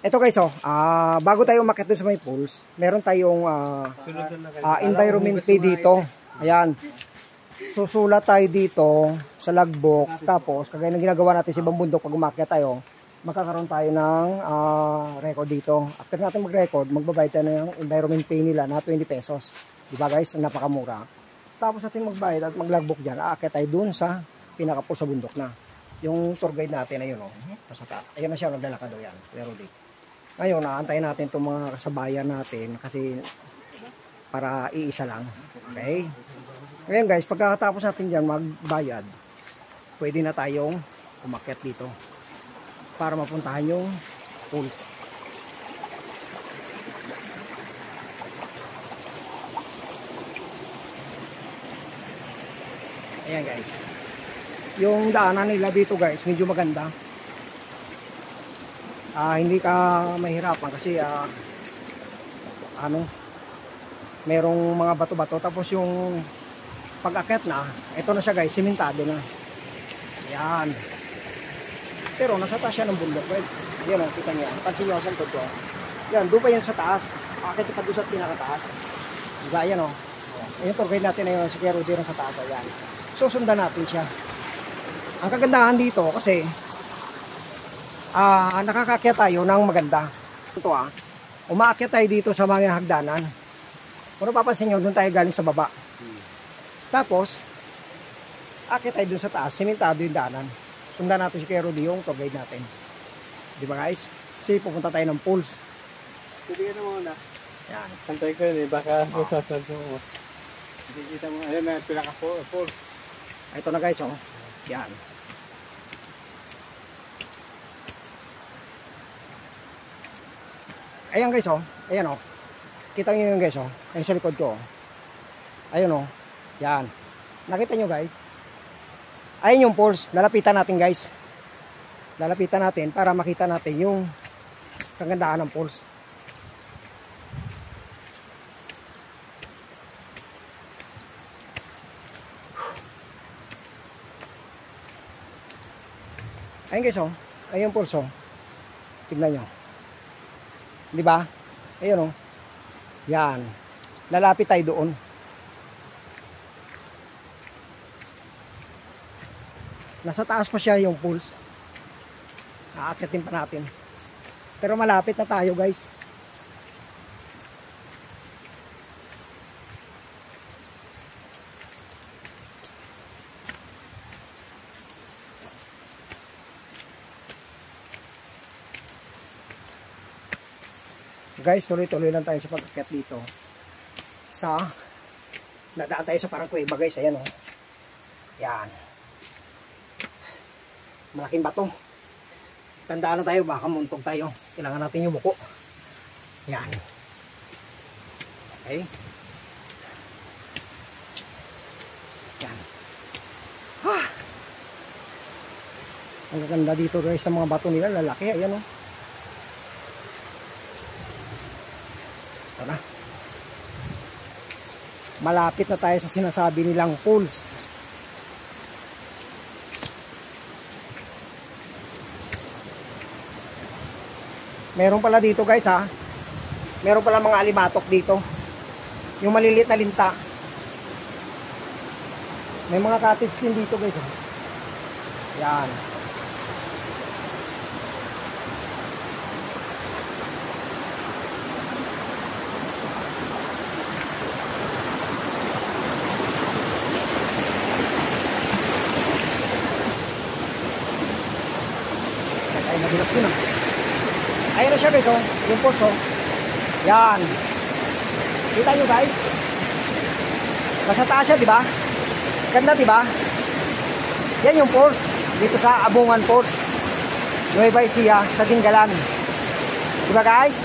Ito guys, bago tayo umakyat dun sa may pools, meron tayong environment fee dito. Ayan. Susulat tayo dito sa logbook. Tapos, kagaya ng ginagawa natin sa ibang bundok pag umakyat tayo, magkakaroon tayo ng record dito. After natin mag-record, magbabayad tayo ng environment fee nila na 20 pesos. Diba guys? Napakamura. Tapos natin magbayad at mag-logbook dyan, aakyat tayo dun sa pinakapo sa bundok na. Yung tour guide natin, ayun o. Ayun na siya, naglalakad o yan. Pero dito. Ngayon, naantayin natin itong mga kasabayan natin kasi para iisa lang. Okay? Ngayon guys, pagkatapos natin dyan magbayad, pwede na tayong umakyat dito para mapuntahan yung pools. Ayan guys. Yung daanan nila dito guys, medyo maganda. Hindi ka mahirapan kasi merong mga bato-bato, tapos yung pag-akyat na, ito na siya guys, simentado na. Yan. Pero nasa taas siya ng bundok. Yan o, kita niya. Pansin niyo sa likod ko. Yan, doon pa yun sa taas. Akit pa doon sa pinakataas. Diba, yan o. Yung tour guide natin na yun, si Kero din sa taas. Yan. Susundan natin siya. Ang kagandahan dito kasi nakakakyat tayo ng maganda. Ito umaakyat tayo dito sa mga hagdanan. Kung napapansin nyo, doon tayo galing sa baba. Tapos, akyat tayo doon sa taas, simentado yung daanan. Sundan natin si Kero yung tour guide natin. Di ba guys? Kasi pupunta tayo ng pools. Hindi ka naman na. Yan. Santay ko yun eh, baka masasalto mo. Hindi kita mo, ayun na, pinaka-pool. Ito na guys, Yan. Ayan guys, ayan kita nyo yung guys, ayan sa likod ko, ayun yan, nakita nyo guys, ayun yung pools. Lalapitan natin guys, lalapitan natin para makita natin yung kagandaan ng pools. Ayun guys, ayun yung pools, tignan nyo. Di ba? Ayun Yan. Lalapit tayo doon. Nasa taas pa siya yung pools. Aakyatin pa natin. Pero malapit na tayo, guys. Guys, tuloy-tuloy lang tayo sa pag-akyat dito. Nadaan tayo sa parang kuweba guys, ayan Yan. Malaking bato. Tandaan na tayo, baka muntog tayo. Kailangan natin yung muko. Yan. Okay. Yan. Ang gaganda dito guys sa mga bato nila, lalaki, ayan na. Malapit na tayo sa sinasabi nilang pools. Meron pala dito guys meron pala mga alimatok dito, yung maliliit na linta. May mga cottage din dito guys Yan. Nabilas ko na. Ayun na siya guys yung pools Yan. Kita nyo guys. Nasa taas siya, diba? Ganda, diba? Yan yung pools. Dito sa Abungan Pools, Nueva Ecija, sa Dingalan. Diba guys?